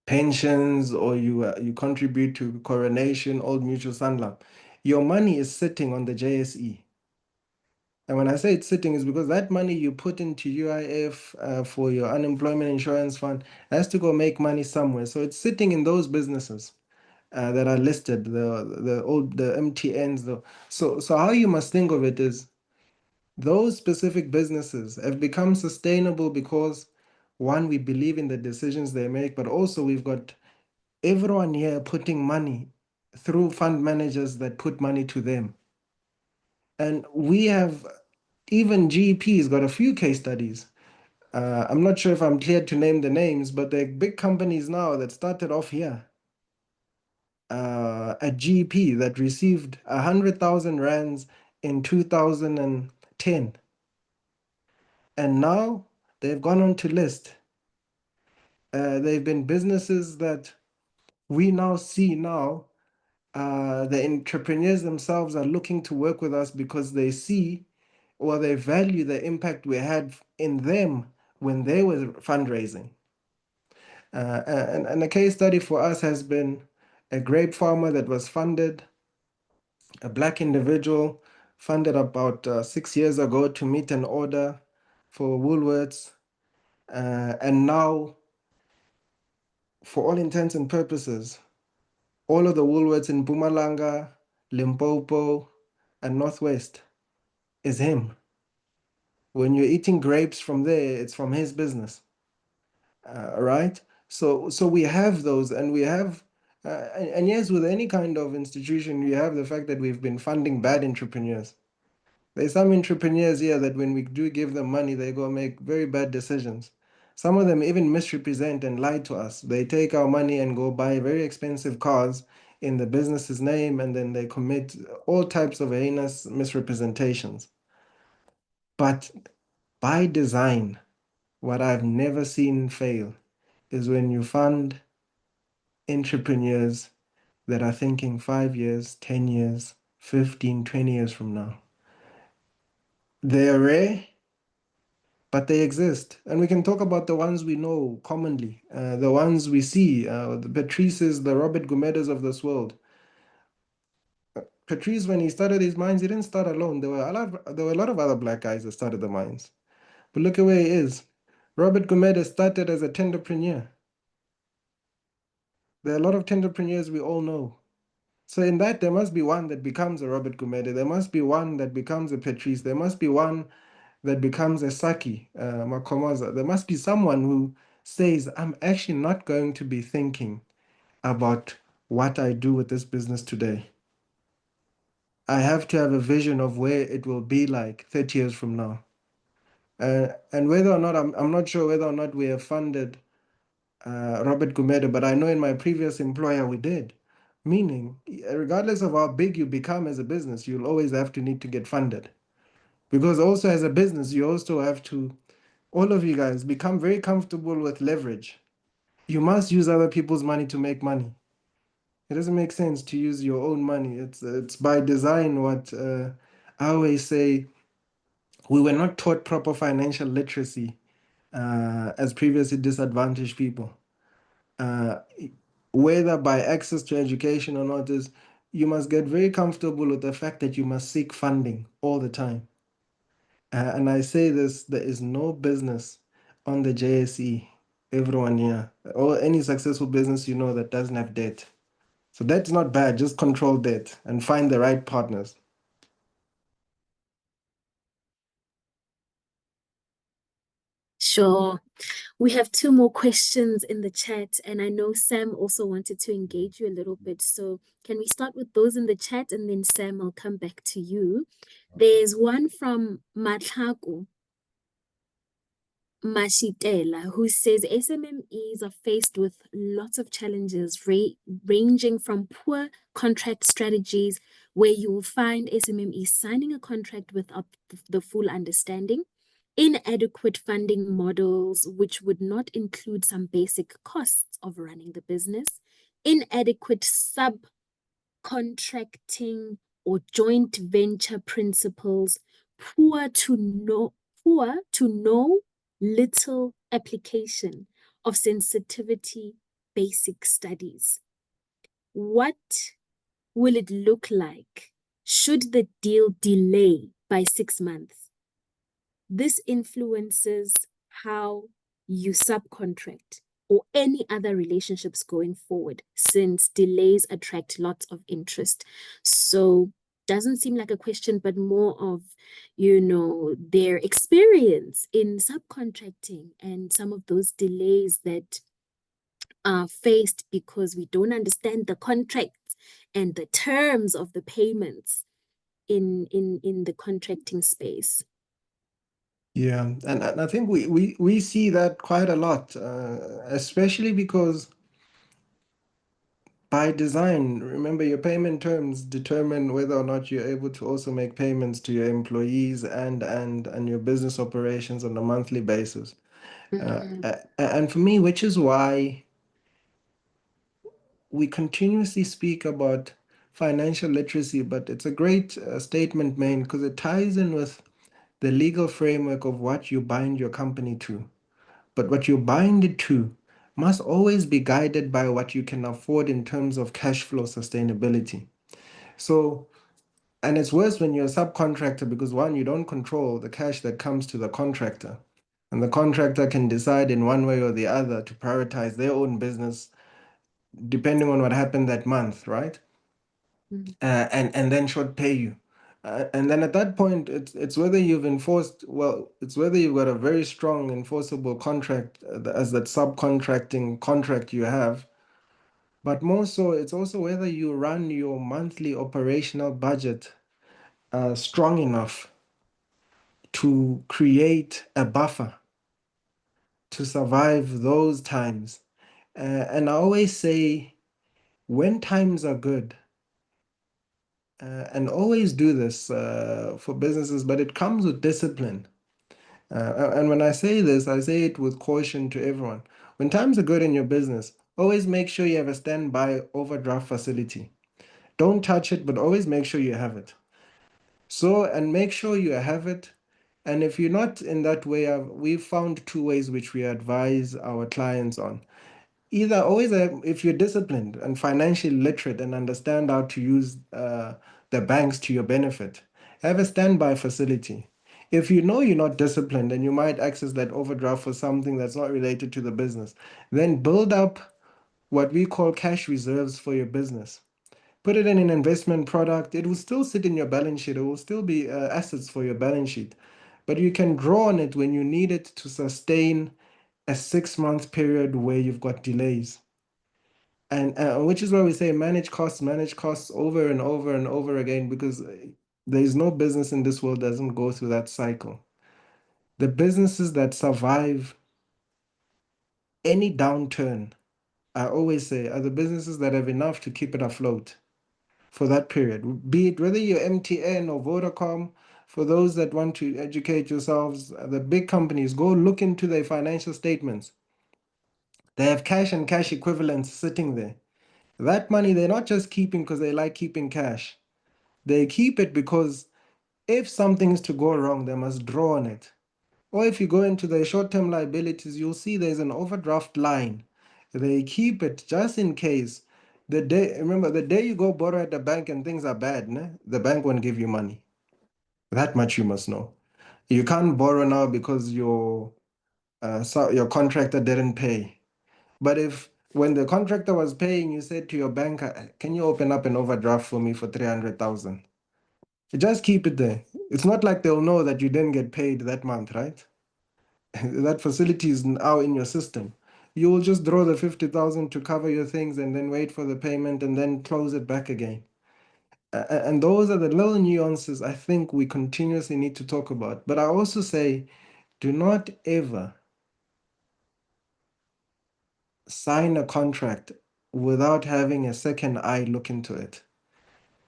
pensions or you contribute to Coronation, Old Mutual Sanlam, your money is sitting on the JSE. And when I say it's sitting, is because that money you put into UIF for your unemployment insurance fund has to go make money somewhere. So it's sitting in those businesses that are listed, the MTNs. So how you must think of it is, those specific businesses have become sustainable because, one, we believe in the decisions they make, but also we've got everyone here putting money through fund managers that put money to them. And we have, even GEP's got a few case studies. I'm not sure if I'm clear to name the names, but they're big companies now that started off here at GEP that received 100,000 rands in 2010. And now they've gone on to list. They've been businesses that we now see now. The entrepreneurs themselves are looking to work with us because they see or they value the impact we had in them when they were fundraising. And a case study for us has been a grape farmer that was funded, a black individual funded about 6 years ago to meet an order for Woolworths. And now, for all intents and purposes, all of the Woolworths in Mpumalanga, Limpopo, and Northwest is him. When you're eating grapes from there, it's from his business, right? So we have those, and we have, and yes, with any kind of institution, we have the fact that we've been funding bad entrepreneurs. There's some entrepreneurs here that when we do give them money, they go make very bad decisions. Some of them even misrepresent and lie to us. They take our money and go buy very expensive cars in the business's name, and then they commit all types of heinous misrepresentations. But by design, what I've never seen fail is when you fund entrepreneurs that are thinking 5 years, 10 years, 15, 20 years from now. They're rare, but they exist. And we can talk about the ones we know commonly, the ones we see, the Patrices, the Robert Gumedas of this world. Patrice, when he started his mines, he didn't start alone. There were a lot of other black guys that started the mines. But look at where he is. Robert Gumeda started as a tenderpreneur. There are a lot of tenderpreneurs we all know. So in that, there must be one that becomes a Robert Gumede. There must be one that becomes a Patrice. There must be one that becomes a Saki, Makomaza. There must be someone who says, I'm actually not going to be thinking about what I do with this business today. I have to have a vision of where it will be like 30 years from now. And whether or not, I'm not sure whether or not we have funded Robert Gumede, but I know in my previous employer we did. Meaning, regardless of how big you become as a business, you'll always have to need to get funded. Because also as a business, you also have to, all of you guys, become very comfortable with leverage. You must use other people's money to make money. It doesn't make sense to use your own money. It's by design what I always say, we were not taught proper financial literacy as previously disadvantaged people. Uh, Whether by access to education or not, is you must get very comfortable with the fact that you must seek funding all the time. And I say this, there is no business on the JSE, everyone here, or any successful business you know that doesn't have debt. So that's not bad. Just control debt and find the right partners. Sure. We have two more questions in the chat, and I know Sam also wanted to engage you a little bit. So, can we start with those in the chat, and then Sam, I'll come back to you. There's one from Matlaku Mashitela who says SMMEs are faced with lots of challenges, ranging from poor contract strategies, where you will find SMMEs signing a contract without the full understanding, inadequate funding models, which would not include some basic costs of running the business, inadequate subcontracting or joint venture principles, poor to no little application of sensitivity basic studies. What will it look like should the deal delay by 6 months? This influences how you subcontract or any other relationships going forward, since delays attract lots of interest. So doesn't seem like a question, but more of, their experience in subcontracting and some of those delays that are faced because we don't understand the contracts and the terms of the payments in the contracting space. Yeah, and I think we see that quite a lot, especially because by design, remember your payment terms determine whether or not you're able to also make payments to your employees and your business operations on a monthly basis. And for me, which is why we continuously speak about financial literacy, but it's a great statement made because it ties in with the legal framework of what you bind your company to. But what you bind it to must always be guided by what you can afford in terms of cash flow sustainability. So, and it's worse when you're a subcontractor because one, you don't control the cash that comes to the contractor. And the contractor can decide in one way or the other to prioritize their own business depending on what happened that month, right? And then should pay you. And then at that point, it's whether you've enforced, well, it's whether you've got a very strong enforceable contract as that subcontracting contract you have. But more so, it's also whether you run your monthly operational budget strong enough to create a buffer to survive those times. And I always say, when times are good, and always do this for businesses, but it comes with discipline. And when I say this, I say it with caution to everyone. When times are good in your business, always make sure you have a standby overdraft facility. Don't touch it, but always make sure you have it. So, and make sure you have it. And if you're not in that way, we've found two ways which we advise our clients on. Either always, if you're disciplined and financially literate and understand how to use the banks to your benefit, have a standby facility. If you know you're not disciplined and you might access that overdraft for something that's not related to the business, then build up what we call cash reserves for your business. Put it in an investment product. It will still sit in your balance sheet. It will still be assets for your balance sheet. But you can draw on it when you need it to sustain a 6 month period where you've got delays. And which is why we say manage costs over and over and over again, because there is no business in this world that doesn't go through that cycle. The businesses that survive any downturn, I always say, are the businesses that have enough to keep it afloat for that period. Be it whether you're MTN or Vodacom, for those that want to educate yourselves, the big companies, go look into their financial statements. They have cash and cash equivalents sitting there. That money they're not just keeping because they like keeping cash. They keep it because if something's to go wrong, they must draw on it. Or if you go into the short-term liabilities, you'll see there's an overdraft line. They keep it just in case. The day, remember, the day you go borrow at the bank and things are bad, ne? The bank won't give you money. That much you must know. You can't borrow now because your contractor didn't pay. But if when the contractor was paying, you said to your banker, "Can you open up an overdraft for me for 300,000?" You just keep it there. It's not like they'll know that you didn't get paid that month, right? That facility is now in your system. You will just draw the 50,000 to cover your things and then wait for the payment and then close it back again. And those are the little nuances I think we continuously need to talk about. But I also say, do not ever sign a contract without having a second eye look into it.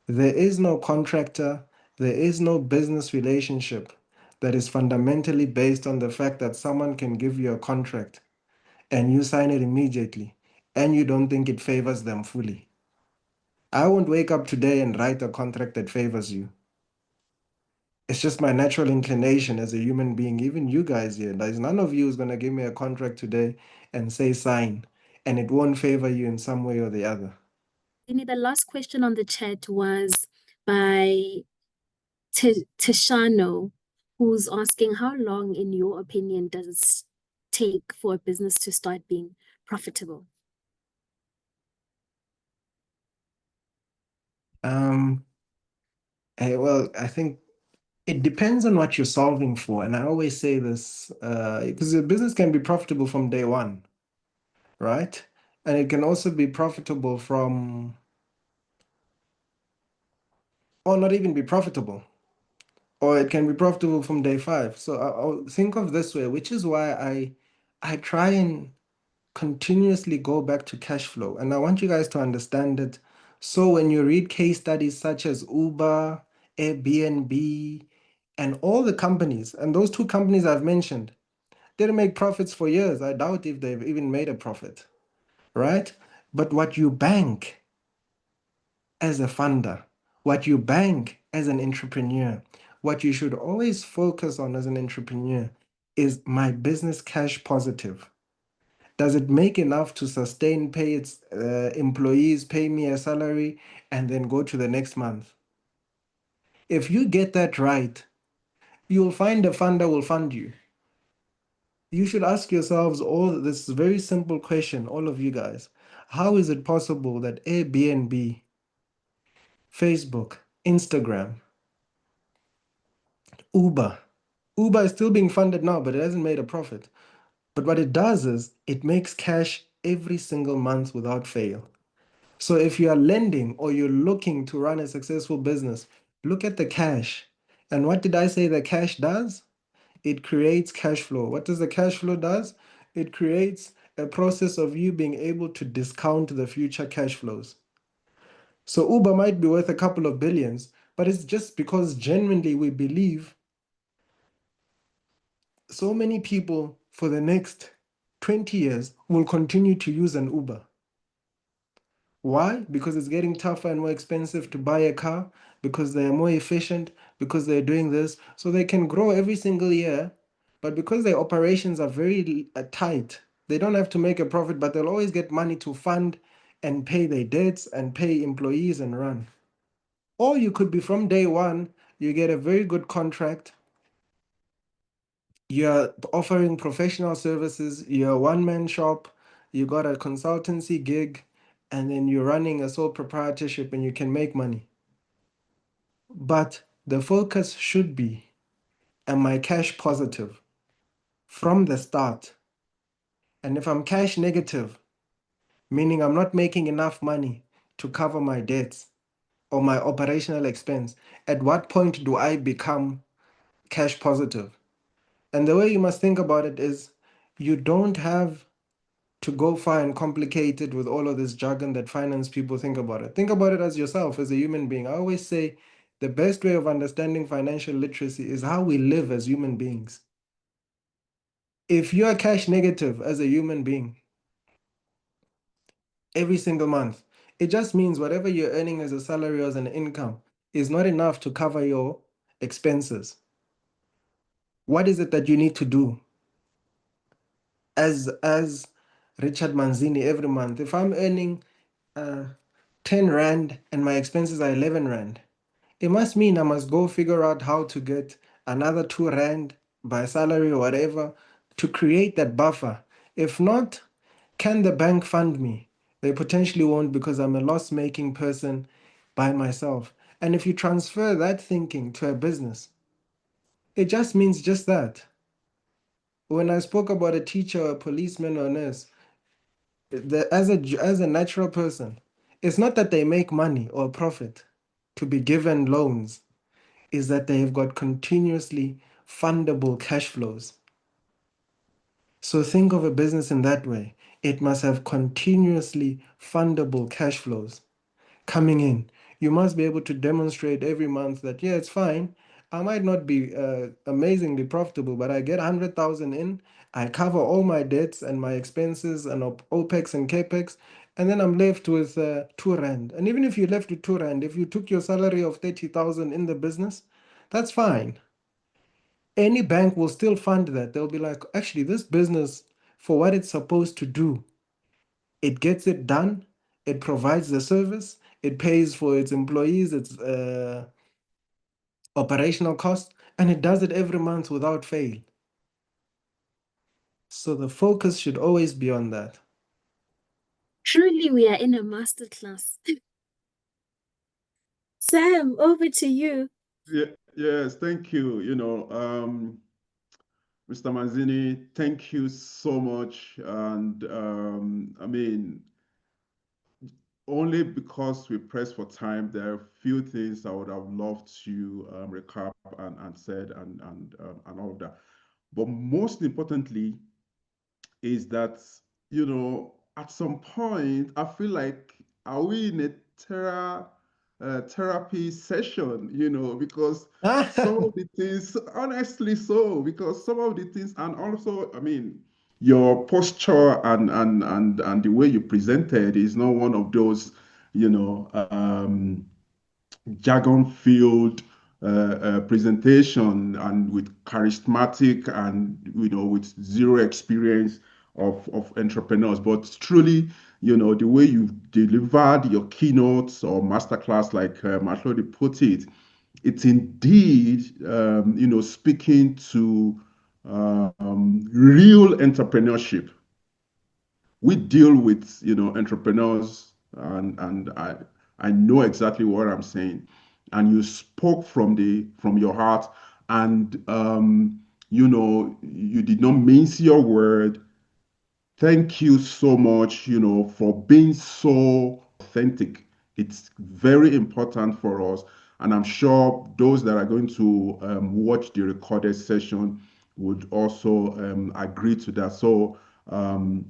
There is no contractor, there is no business relationship that is fundamentally based on the fact that someone can give you a contract and you sign it immediately and you don't think it favors them fully. I won't wake up today and write a contract that favors you. It's just my natural inclination as a human being, even you guys here. There's none of you who's going to give me a contract today and say sign, and it won't favor you in some way or the other. The last question on the chat was by Tishano, who's asking, how long, in your opinion, does it take for a business to start being profitable? Well, I think it depends on what you're solving for. And I always say this because a business can be profitable from day one, right? And it can also be profitable from, or not even be profitable, or it can be profitable from day five. So I'll think of this way, which is why I try and continuously go back to cash flow. And I want you guys to understand it. So when you read case studies such as Uber, Airbnb, and all the companies, and those two companies I've mentioned, didn't make profits for years. I doubt if they've even made a profit, right? But what you bank as a funder, what you bank as an entrepreneur, what you should always focus on as an entrepreneur is my business cash positive. Does it make enough to sustain, pay its employees, pay me a salary, and then go to the next month? If you get that right, you'll find a funder will fund you. You should ask yourselves all this very simple question, all of you guys. How is it possible that Airbnb, Facebook, Instagram, Uber, Uber is still being funded now, but it hasn't made a profit. But what it does is it makes cash every single month without fail. So if you are lending or you're looking to run a successful business, look at the cash. And what did I say the cash does? It creates cash flow. What does the cash flow does? It creates a process of you being able to discount the future cash flows. So Uber might be worth a couple of billions, but it's just because genuinely we believe so many people for the next 20 years will continue to use an Uber. Why? Because it's getting tougher and more expensive to buy a car, because they are more efficient, because they're doing this. So they can grow every single year, but because their operations are very tight, they don't have to make a profit, but they'll always get money to fund and pay their debts and pay employees and run. Or you could be from day one, you get a very good contract, you're offering professional services, you're a one-man shop, you got a consultancy gig, and then you're running a sole proprietorship and you can make money. But the focus should be, am I cash positive from the start? And if I'm cash negative, meaning I'm not making enough money to cover my debts or my operational expense, at what point do I become cash positive? And the way you must think about it is you don't have to go far and complicate it with all of this jargon that finance people think about it. Think about it as yourself, as a human being. I always say the best way of understanding financial literacy is how we live as human beings. If you're cash negative as a human being every single month, it just means whatever you're earning as a salary or as an income is not enough to cover your expenses. What is it that you need to do? As Richard Manzini, every month, if I'm earning 10 Rand and my expenses are 11 Rand, it must mean I must go figure out how to get another 2 Rand by salary or whatever to create that buffer. If not, can the bank fund me? They potentially won't, because I'm a loss making person by myself. And if you transfer that thinking to a business, it just means just that. When I spoke about a teacher, a policeman, or a nurse, as a natural person, it's not that they make money or profit to be given loans, is that they have got continuously fundable cash flows. So think of a business in that way. It must have continuously fundable cash flows coming in. You must be able to demonstrate every month that, yeah, it's fine. I might not be amazingly profitable, but I get 100,000 in. I cover all my debts and my expenses and OPEX and CAPEX, and then I'm left with 2 Rand. And even if you're left with 2 Rand, if you took your salary of 30,000 in the business, that's fine. Any bank will still fund that. They'll be like, actually, this business, for what it's supposed to do, it gets it done, it provides the service, it pays for its employees, its operational costs, and it does it every month without fail. So the focus should always be on that. Truly, we are in a masterclass. Sam, over to you. Yes, thank you. Mr. Manzini, thank you so much. And I mean, only because we press for time, there are a few things I would have loved to recap and said and all of that. But most importantly is that, at some point, I feel like, are we in a therapy session, because some of the things, honestly, because some of the things, and also, I mean, your posture and the way you presented is not one of those, jargon filled presentation and with charismatic and with zero experience of entrepreneurs, but truly, the way you delivered your keynotes or masterclass, like Matlodi put it, it's indeed speaking to real entrepreneurship. We deal with entrepreneurs, and I know exactly what I'm saying, and you spoke from your heart, and you did not mince your word. Thank you so much, for being so authentic. It's very important for us. And I'm sure those that are going to watch the recorded session would also agree to that. So we're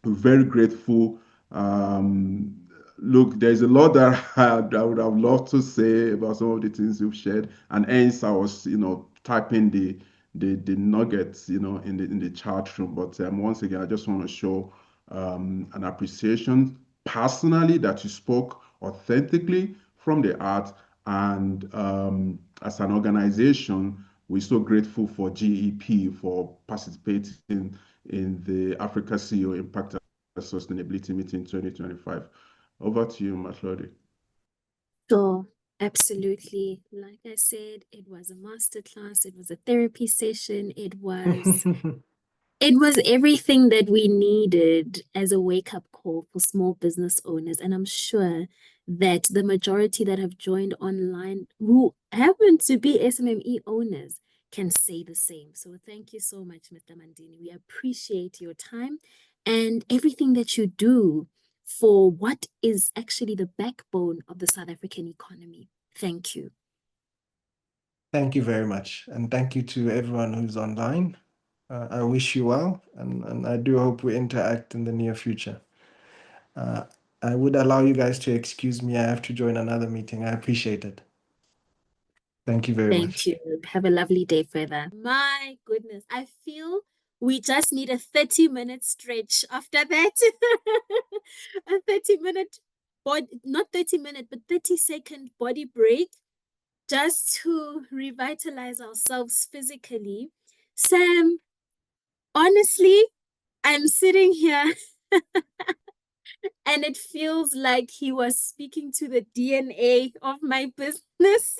very grateful. Um, Look, there's a lot that I would have loved to say about some of the things you've shared. And hence I was, typing the nuggets, in the chat room. But once again, I just want to show an appreciation personally that you spoke authentically from the heart. And as an organization, we're so grateful for GEP for participating in the Africa CEO Impact and Sustainability Meeting 2025. Over to you, Matlodi. So, absolutely. Like I said, it was a masterclass, it was a therapy session, it was everything that we needed as a wake-up call for small business owners. And I'm sure that the majority that have joined online who happen to be SMME owners can say the same. So thank you so much, Mr. Mandini. We appreciate your time and everything that you do for what is actually the backbone of the South African economy. Thank you. Thank you very much. And thank you to everyone who's online. I wish you well, and I do hope we interact in the near future. I would allow you guys to excuse me. I have to join another meeting. I appreciate it. Thank you very Thank much. you. Have a lovely day further. My goodness, I feel we just need a 30-minute stretch after that. A 30-minute body, not 30-minute, but 30-second body break just to revitalize ourselves physically Sam, honestly, I'm sitting here and it feels like he was speaking to the DNA of my business.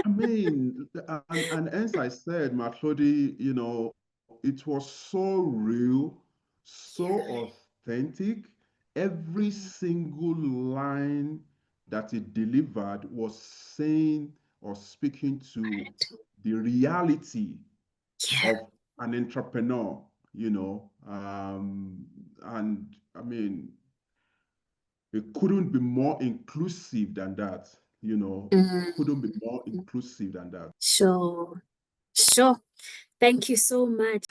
I mean, and as I said, Matlodi, it was so real, so authentic. Every Mhm. single line that it delivered was saying or speaking to the reality Yeah. of an entrepreneur, and I mean, it couldn't be more inclusive than that, it couldn't be more Mm. inclusive than that. Sure. Sure. Thank you so much.